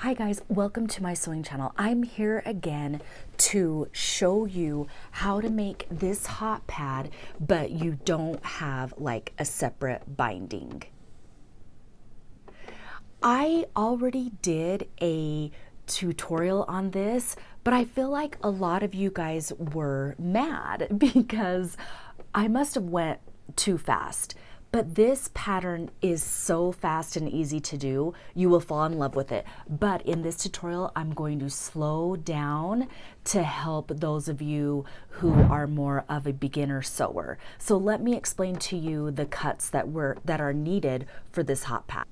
Hi guys, welcome to my sewing channel. I'm here again to show you how to make this hot pad, but you don't have like a separate binding. I already did a tutorial on this, but I feel like a lot of you guys were mad because I must have went too fast. But this pattern is so fast and easy to do, you will fall in love with it. But in this tutorial, I'm going to slow down to help those of you who are more of a beginner sewer. So let me explain to you the cuts that are needed for this hot pad.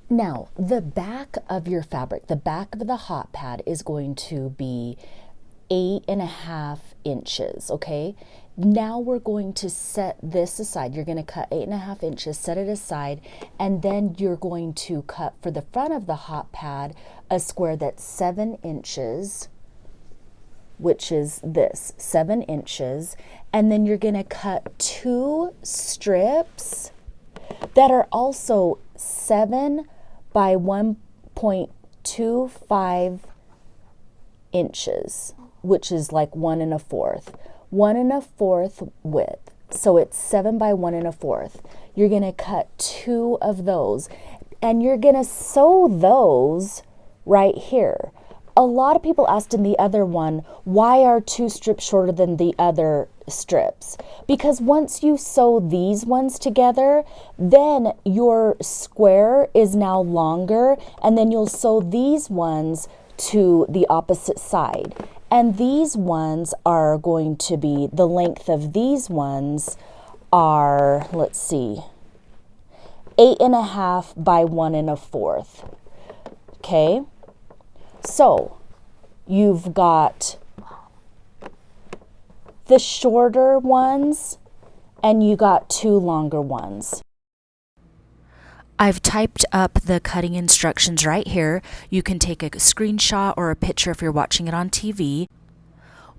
Now, the back of your fabric, the back of the hot pad is going to be 8.5 inches, okay? Now we're going to set this aside. You're going to cut 8.5 inches, set it aside, and then you're going to cut for the front of the hot pad a square that's 7 inches, which is this, 7 inches, and then you're going to cut 2 strips that are also 7 by 1.25 inches, which is like 1 1/4. 1 1/4 width. So it's 7 by 1 1/4. You're going to cut 2 of those and you're going to sew those right here. A lot of people asked in the other one, why are 2 strips shorter than the other strips? Because once you sew these ones together, then your square is now longer, and then you'll sew these ones to the opposite side. And these ones are going to be, the length of these ones are, let's see, 8.5 by 1 1/4. Okay? So you've got the shorter ones and you got 2 longer ones. I've typed up the cutting instructions right here. You can take a screenshot or a picture if you're watching it on TV.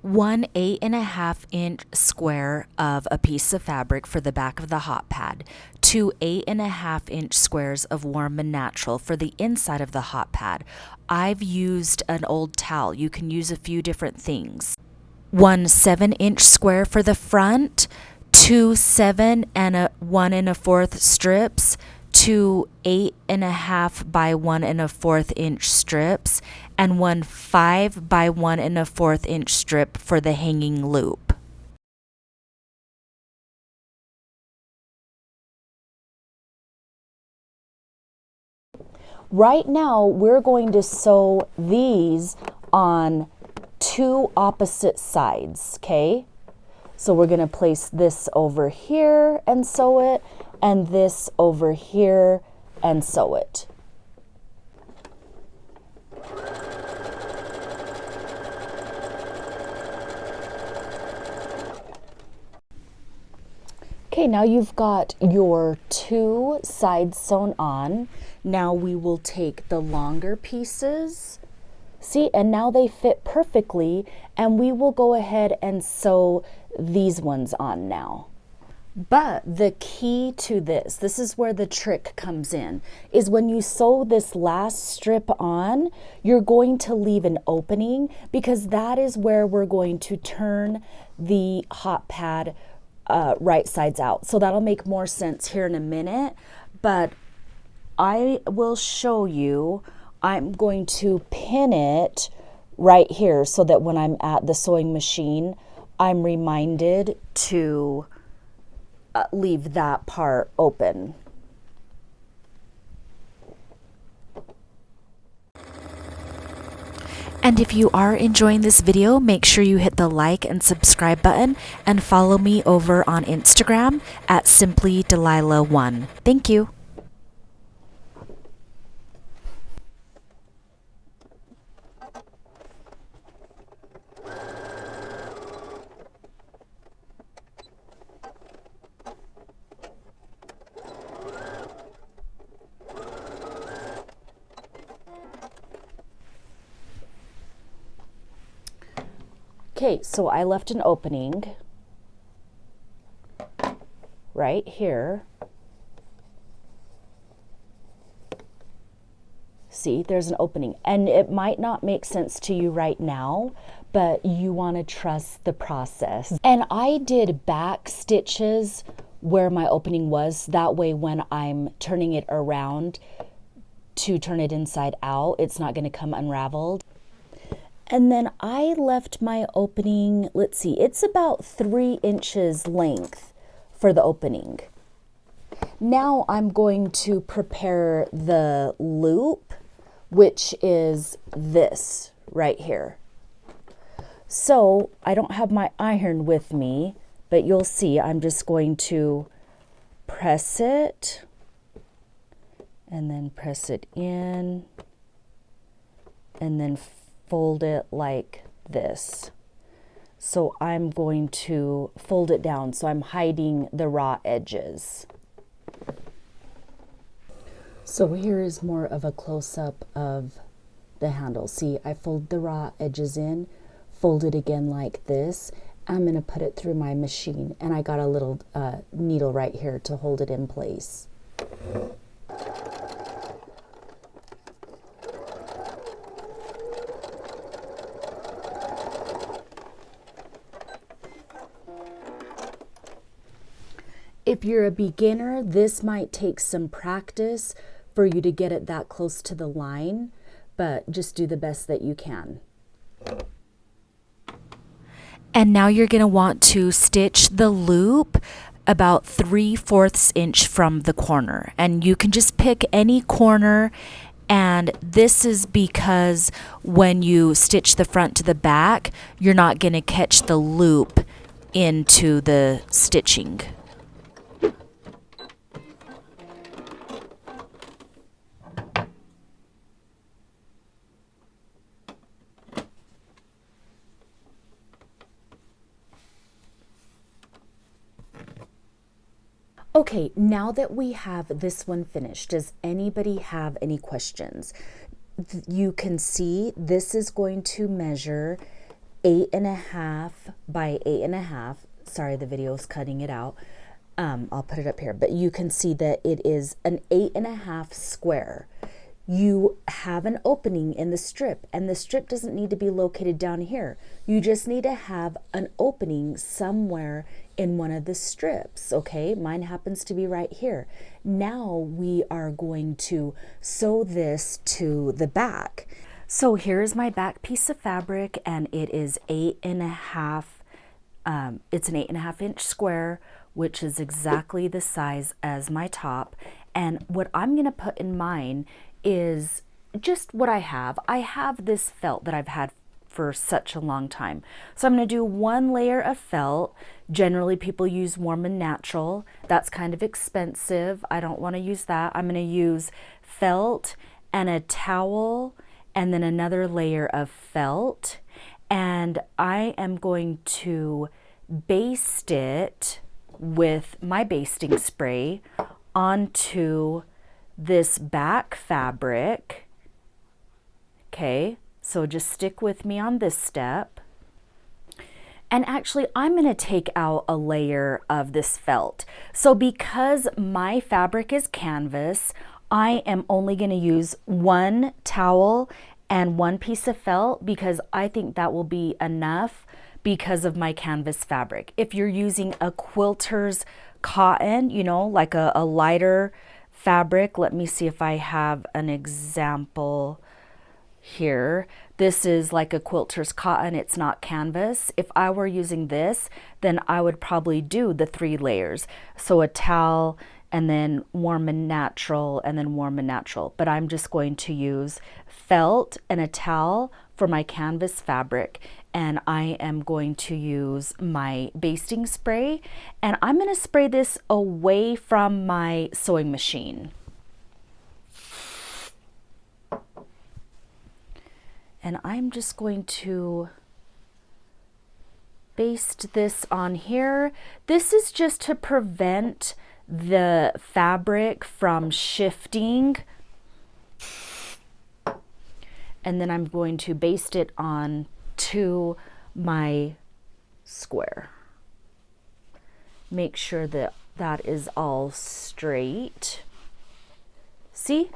1 8.5 inch square of a piece of fabric for the back of the hot pad. 2 8.5 inch squares of warm and natural for the inside of the hot pad. I've used an old towel. You can use a few different things. 1 7 inch square for the front. 2 7 and 1 1/4 strips. 2 8.5 by 1 1/4 inch strips, and 1 5 by 1 1/4 inch strip for the hanging loop. Right now, we're going to sew these on 2 opposite sides, okay? So we're going to place this over here and sew it, and this over here and sew it. Okay, now you've got your 2 sides sewn on. Now we will take the longer pieces. See, and now they fit perfectly, and we will go ahead and sew these ones on now. But the key to this is where the trick comes in, is when you sew this last strip on, you're going to leave an opening, because that is where we're going to turn the hot pad right sides out. So that'll make more sense here in a minute, but I will show you. I'm going to pin it right here so that when I'm at the sewing machine, I'm reminded to leave that part open. And if you are enjoying this video, make sure you hit the like and subscribe button and follow me over on Instagram at simplydelilah1. Thank you. Okay, so I left an opening right here. See, there's an opening, and it might not make sense to you right now, but you want to trust the process. And I did back stitches where my opening was. That way, when I'm turning it around to turn it inside out, it's not going to come unraveled. And then I left my opening, let's see, it's about 3 inches length for the opening. Now I'm going to prepare the loop, which is this right here. So I don't have my iron with me, but you'll see I'm just going to press it and then press it in and then fold it like this. So I'm going to fold it down so I'm hiding the raw edges. So here is more of a close-up of the handle. See, I fold the raw edges in, fold it again like this. I'm going to put it through my machine, and I got a little needle right here to hold it in place. If you're a beginner, this might take some practice for you to get it that close to the line, but just do the best that you can. And now you're going to want to stitch the loop about 3/4 inch from the corner. And you can just pick any corner, and this is because when you stitch the front to the back, you're not going to catch the loop into the stitching. Okay, now that we have this one finished, does anybody have any questions? You can see this is going to measure 8.5 by 8.5. Sorry, the video is cutting it out. I'll put it up here, but you can see that it is an 8.5 square. You have an opening in the strip, and the strip doesn't need to be located down here. You just need to have an opening somewhere in one of the strips, okay? Mine happens to be right here. Now we are going to sew this to the back. So here's my back piece of fabric, and it is 8.5. It's an 8.5 inch square, which is exactly the size as my top. And what I'm going to put in mine is just what I have. I have this felt that I've had for such a long time. So I'm going to do 1 layer of felt. Generally people use Warm and Natural. That's kind of expensive. I don't want to use that. I'm going to use felt and a towel and then another layer of felt. And I am going to baste it with my basting spray onto this back fabric. Okay, so just stick with me on this step. And actually, I'm going to take out a layer of this felt. So because my fabric is canvas, I am only going to use 1 towel and 1 piece of felt because I think that will be enough because of my canvas fabric. If you're using a quilter's cotton, you know, like a lighter fabric, let me see if I have an example here. This is like a quilter's cotton, it's not canvas. If I were using this, then I would probably do the 3 layers. So a towel, and then Warm and Natural, and then Warm and Natural. But I'm just going to use felt and a towel for my canvas fabric. And I am going to use my basting spray, and I'm going to spray this away from my sewing machine. And I'm just going to baste this on here. This is just to prevent the fabric from shifting. And then I'm going to baste it on to my square. Make sure that that is all straight. See?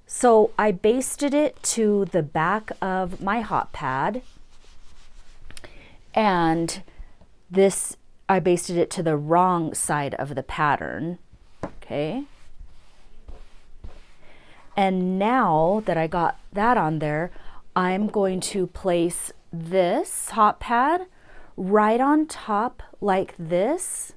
So I basted it to the back of my Hotpad, and this, I basted it to the wrong side of the pattern. Okay. And now that I got that on there, I'm going to place this Hotpad right on top like this.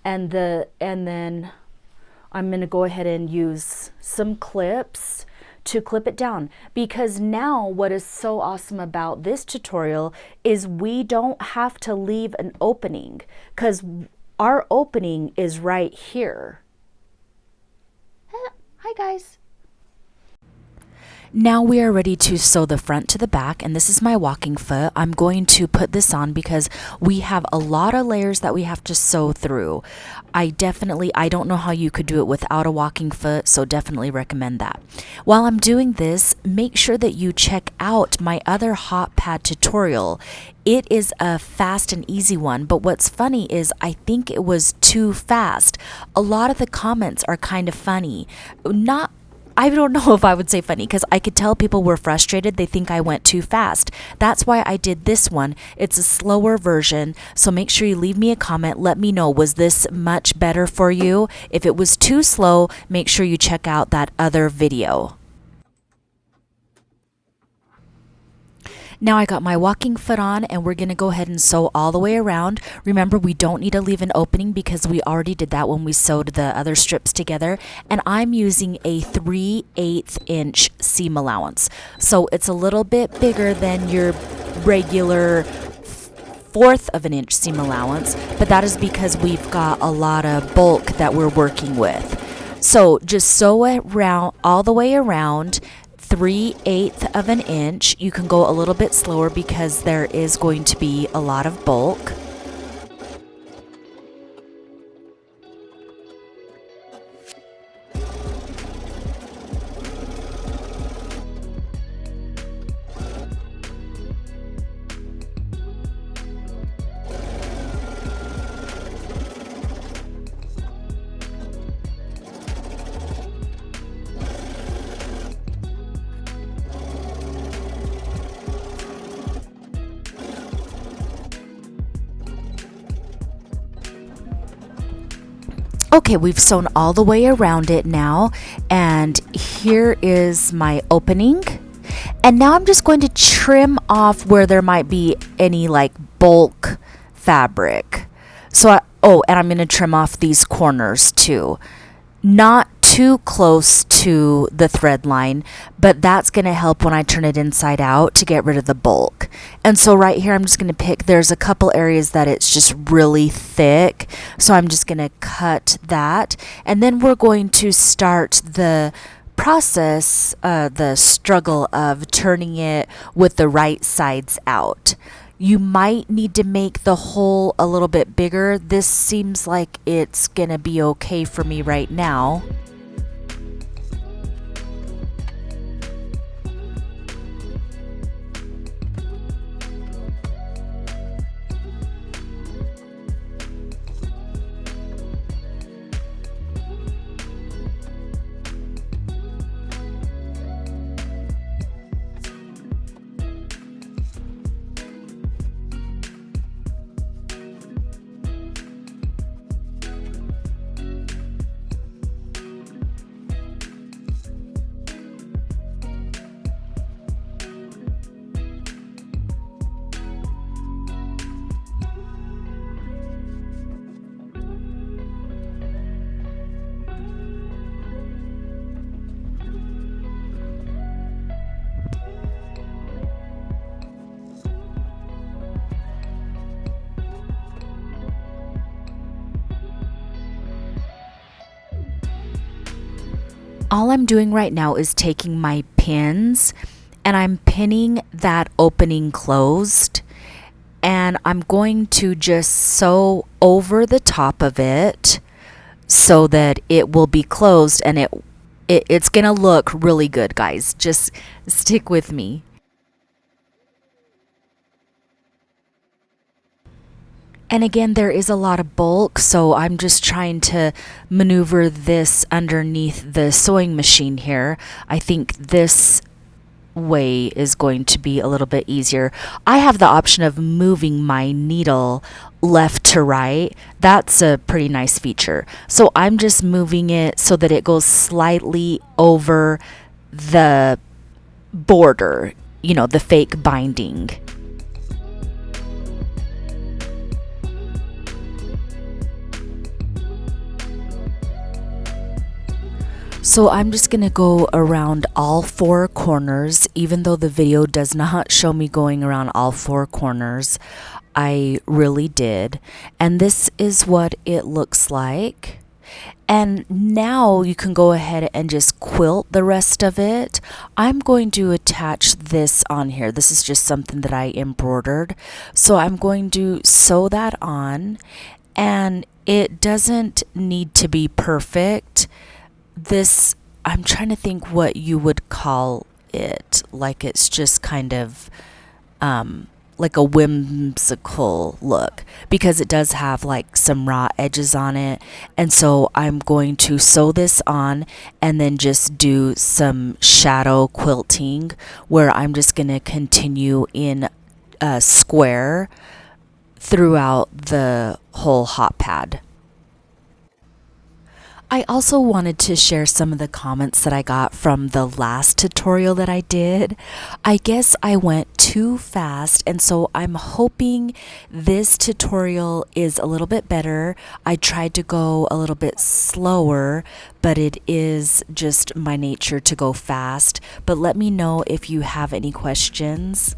And then I'm going to go ahead and use some clips to clip it down, because now what is so awesome about this tutorial is we don't have to leave an opening, because our opening is right here. Hi guys. Now we are ready to sew the front to the back, and this is my walking foot. I'm going to put this on because we have a lot of layers that we have to sew through. I don't know how you could do it without a walking foot, so definitely recommend that. While I'm doing this, make sure that you check out my other Hotpad tutorial. It is a fast and easy one, but what's funny is I think it was too fast. A lot of the comments are kind of funny. I don't know if I would say funny, because I could tell people were frustrated. They think I went too fast. That's why I did this one. It's a slower version. So make sure you leave me a comment. Let me know, was this much better for you? If it was too slow, make sure you check out that other video. Now I got my walking foot on, and we're going to go ahead and sew all the way around. Remember, we don't need to leave an opening because we already did that when we sewed the other strips together. And I'm using a 3/8 inch seam allowance. So it's a little bit bigger than your regular 1/4 of an inch seam allowance, but that is because we've got a lot of bulk that we're working with. So just sew it around, all the way around, 3/8 of an inch. You can go a little bit slower because there is going to be a lot of bulk. Okay, we've sewn all the way around it now, and here is my opening. And now I'm just going to trim off where there might be any like bulk fabric. And I'm going to trim off these corners too. Not too close to the thread line, but that's going to help when I turn it inside out to get rid of the bulk. And so right here, I'm just going to pick, there's a couple areas that it's just really thick. So I'm just going to cut that. And then we're going to start the process, the struggle of turning it with the right sides out. You might need to make the hole a little bit bigger. This seems like it's gonna be okay for me right now. All I'm doing right now is taking my pins and I'm pinning that opening closed, and I'm going to just sew over the top of it so that it will be closed, and it's gonna look really good, guys. Just stick with me. And again, there is a lot of bulk, so I'm just trying to maneuver this underneath the sewing machine here. I think this way is going to be a little bit easier. I have the option of moving my needle left to right. That's a pretty nice feature. So I'm just moving it so that it goes slightly over the border, you know, the fake binding. So I'm just going to go around all four corners, even though the video does not show me going around all four corners. I really did. And this is what it looks like. And now you can go ahead and just quilt the rest of it. I'm going to attach this on here. This is just something that I embroidered. So I'm going to sew that on, and it doesn't need to be perfect. This, I'm trying to think what you would call it. Like it's just kind of like a whimsical look, because it does have like some raw edges on it. And so I'm going to sew this on and then just do some shadow quilting, where I'm just going to continue in a square throughout the whole Hotpad. I also wanted to share some of the comments that I got from the last tutorial that I did. I guess I went too fast, and so I'm hoping this tutorial is a little bit better. I tried to go a little bit slower, but it is just my nature to go fast. But let me know if you have any questions.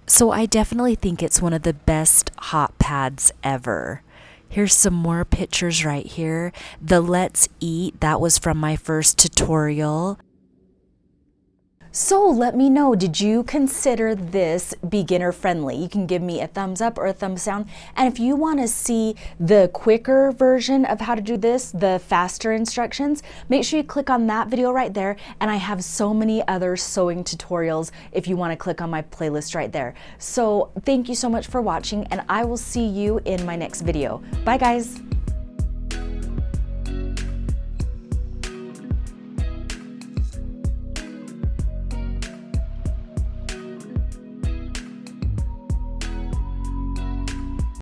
So I definitely think it's one of the best Hotpads ever. Here's some more pictures right here. The Let's Eat, that was from my first tutorial. So let me know, did you consider this beginner friendly? You can give me a thumbs up or a thumbs down. And if you want to see the quicker version of how to do this, the faster instructions, make sure you click on that video right there. And I have so many other sewing tutorials if you want to click on my playlist right there. So thank you so much for watching, and I will see you in my next video. Bye guys.